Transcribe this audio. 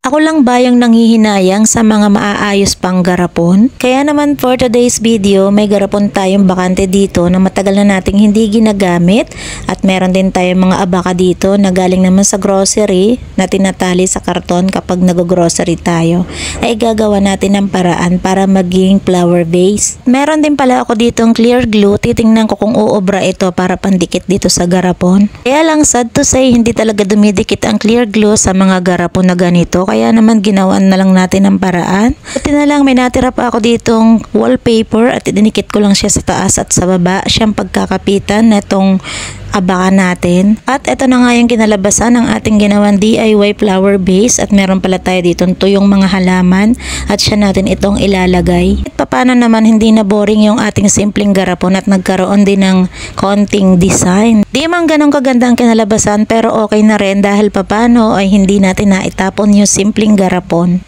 Ako lang ba yung nanghihinayang sa mga maaayos pang garapon? Kaya naman for today's video, may garapon tayong bakante dito na matagal na nating hindi ginagamit at meron din tayong mga abaka dito na galing naman sa grocery na tinatali sa karton kapag nag-grocery tayo. Ay gagawa natin ng paraan para maging flower vase. Meron din pala ako ditong clear glue, titingnan ko kung uobra ito para pandikit dito sa garapon. Kaya lang sad to say, hindi talaga dumidikit ang clear glue sa mga garapon na ganito. Kaya naman ginawan na lang natin ang paraan. Buti na lang may natira pa ako ditong wallpaper at dinikit ko lang siya sa taas at sa baba. Siyang pagkakapitan na itong abaka natin. At ito na nga yung kinalabasan ng ating ginawang DIY flower vase at meron pala tayo dito tuyong mga halaman at siya natin itong ilalagay. At paano naman hindi na boring yung ating simpleng garapon at nagkaroon din ng konting design. Di man ganun kaganda ang kinalabasan pero okay na rin dahil papano ay hindi natin naitapon yung simpleng garapon.